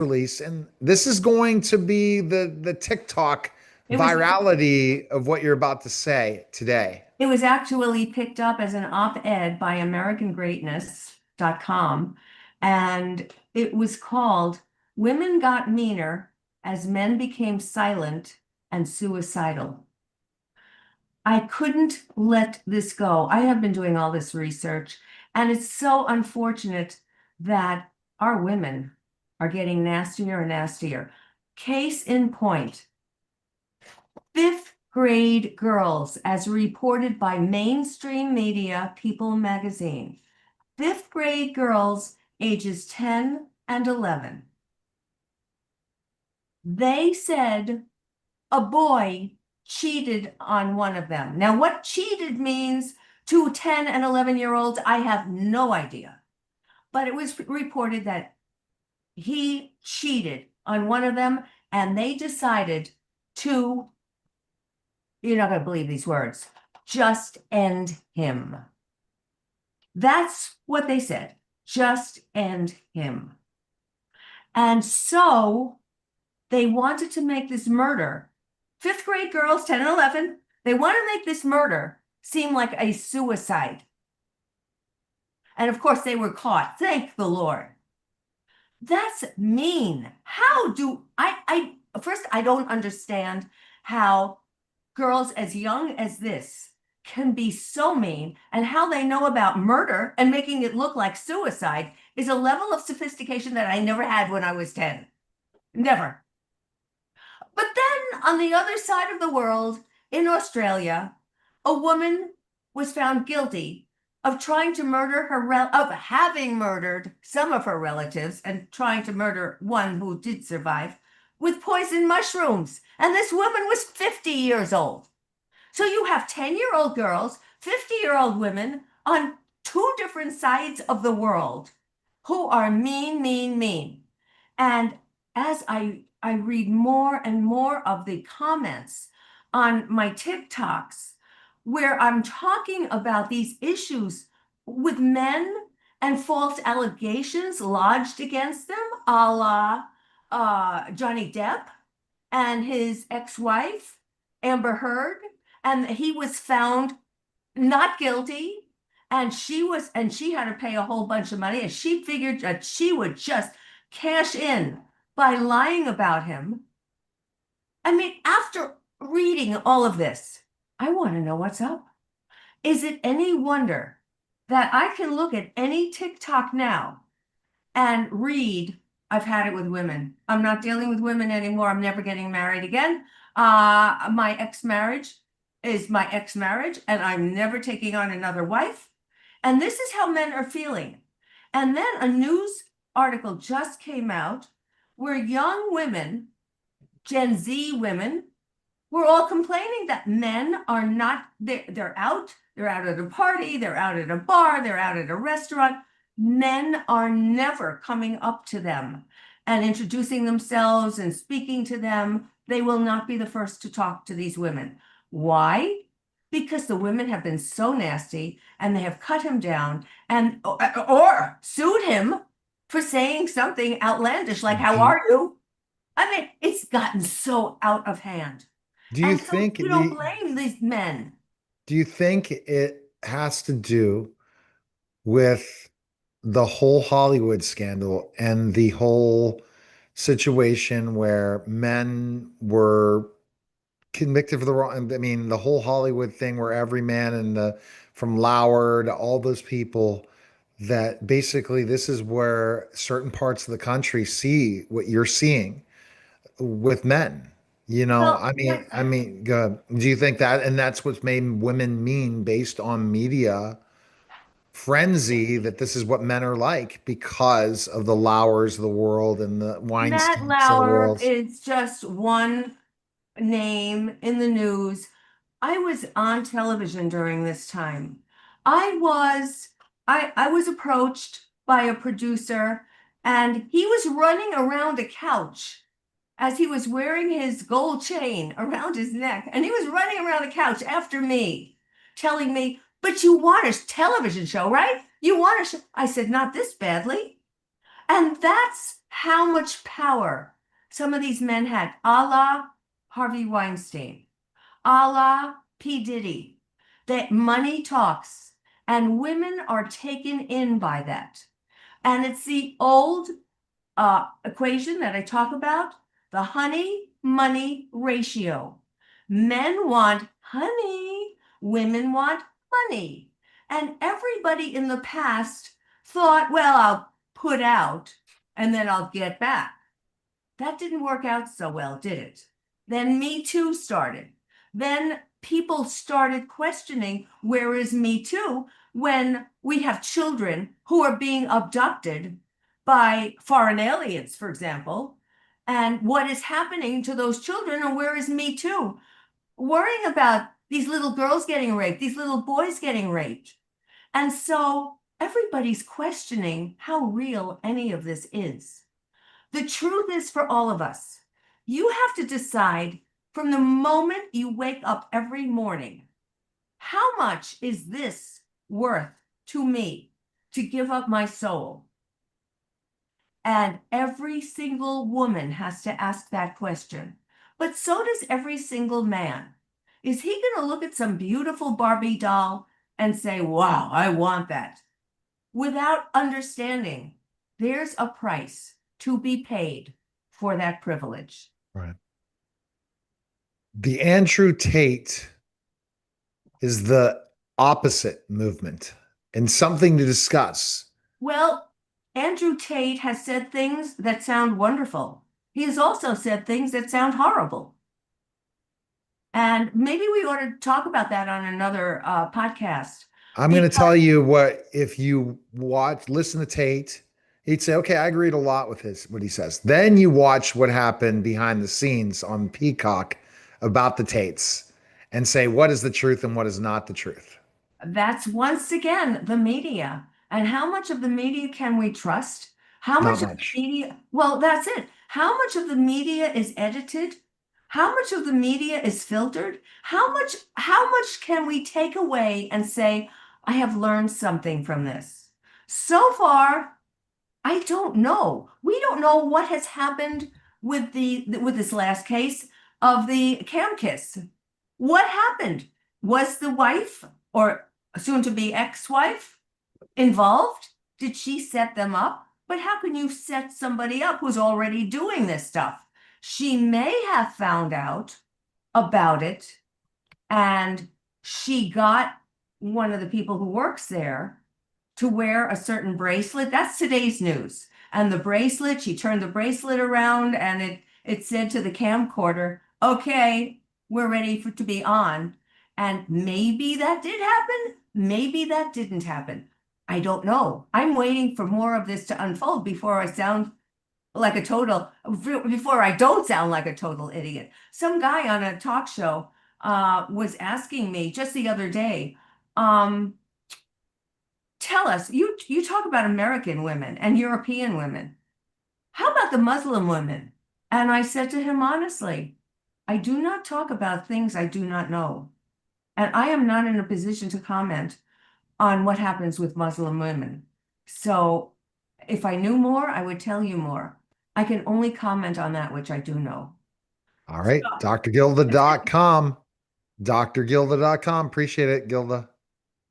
release, and this is going to be the TikTok It was virality of what you're about to say today. it was actually picked up as an op-ed by AmericanGreatness.com, and it was called "Women Got Meaner as Men Became Silent and Suicidal." I couldn't let this go. I have been doing all this research, and it's so unfortunate that our women are getting nastier and nastier. Case in point, fifth grade girls, as reported by mainstream media, People magazine. Fifth grade girls ages 10 and 11. They said a boy cheated on one of them. Now, what cheated means to 10 and 11-year-olds, I have no idea. But it was reported that he cheated on one of them, and they decided to, you're not going to believe these words, just end him. That's what they said. Just end him. And so they wanted to make this murder. Fifth grade girls, 10 and 11, they want to make this murder seem like a suicide. And of course, they were caught. Thank the Lord. That's mean. How do first, I don't understand how girls as young as this can be so mean, and how they know about murder and making it look like suicide is a level of sophistication that I never had when I was 10. Never. But then on the other side of the world, in Australia, a woman was found guilty of trying to murder of having murdered some of her relatives and trying to murder one who did survive with poison mushrooms. And this woman was 50 years old. So you have 10-year-old girls, 50-year-old women on two different sides of the world who are mean, mean, mean. And as I read more and more of the comments on my TikToks where I'm talking about these issues with men and false allegations lodged against them, a la Johnny Depp and his ex-wife, Amber Heard, and he was found not guilty, and she had to pay a whole bunch of money, and she figured that she would just cash in by lying about him. I mean, after reading all of this, I want to know what's up. Is it any wonder that I can look at any TikTok now and read, I've had it with women. I'm not dealing with women anymore. I'm never getting married again. My ex-marriage is my ex-marriage, and I'm never taking on another wife. And this is how men are feeling. And then a news article just came out where young women, Gen Z women, were all complaining that men are not, they're out at a party, they're out at a bar, they're out at a restaurant. Men are never coming up to them and introducing themselves and speaking to them. They will not be the first to talk to these women. Why? Because the women have been so nasty and they have cut him down and or sued him for saying something outlandish like, "How Do you, are you?" I mean, it's gotten so out of hand. do you And so think you don't blame these men. do you think it has to do with the whole Hollywood scandal and the whole situation where men were convicted for the wrong? I mean, the whole Hollywood thing where every man in the from Lauer to all those people, that basically this is where certain parts of the country see what you're seeing with men. Well, Do you think that, and that's what's made women mean based on media frenzy, that this is what men are like because of the Lauers of the world and the Matt Weinsteins of the Lauer world? is just one name in the news. I was on television during this time. I was I was approached by a producer, and he was running around a couch as he was wearing his gold chain around his neck, and he was running around the couch after me, telling me, "But you want a television show, right? You want a show?" I said, "Not this badly." And that's how much power some of these men had, a la Harvey Weinstein, a la P. Diddy, that money talks and women are taken in by that. And it's the old equation that I talk about, the honey money ratio. Men want honey, women want money. And everybody in the past thought, well, I'll put out and then I'll get back. That didn't work out so well, did it? Then Me Too started. Then people started questioning, where is Me Too, when we have children who are being abducted by foreign aliens, for example, and what is happening to those children, and where is Me Too? Worrying about these little girls getting raped, these little boys getting raped. And so everybody's questioning how real any of this is. The truth is for all of us, you have to decide from the moment you wake up every morning, how much is this worth to me to give up my soul? And every single woman has to ask that question. But so does every single man. Is he going to look at some beautiful Barbie doll and say, wow, I want that? Without understanding there's a price to be paid for that privilege. Right. The Andrew Tate is the opposite movement and something to discuss. Well, Andrew Tate has said things that sound wonderful. He has also said things that sound horrible. And maybe we ought to talk about that on another podcast. I'm going to Because tell you what, if you listen to Tate, he'd say, okay, I agreed a lot with what he says. Then you watch what happened behind the scenes on Peacock about the Tates and say, what is the truth and what is not the truth? that's once again the media. And how much of the media can we trust? How Not much of the much. media, well, that's it. How much of the media is edited? How much of the media is filtered? How much can we take away and say, I have learned something from this? So far, I don't know. We don't know what has happened with this last case of the cam kiss. What happened? Was the wife or soon to be ex-wife involved? Did she set them up? But how can you set somebody up who's already doing this stuff? She may have found out about it and she got one of the people who works there to wear a certain bracelet. That's today's news. And the bracelet, she turned the bracelet around and it said to the camcorder, okay, we're ready to be on. And maybe that did happen. Maybe that didn't happen. I don't know. I'm waiting for more of this to unfold before I sound like a total, before I don't sound like a total idiot. Some guy on a talk show was asking me just the other day, tell us, you talk about American women and European women. How about the Muslim women? And I said to him honestly, I do not talk about things I do not know. And I am not in a position to comment on what happens with Muslim women. So if I knew more, I would tell you more. I can only comment on that which I do know. All So right. that's it. drgilda.com. drgilda.com. Appreciate it, Gilda.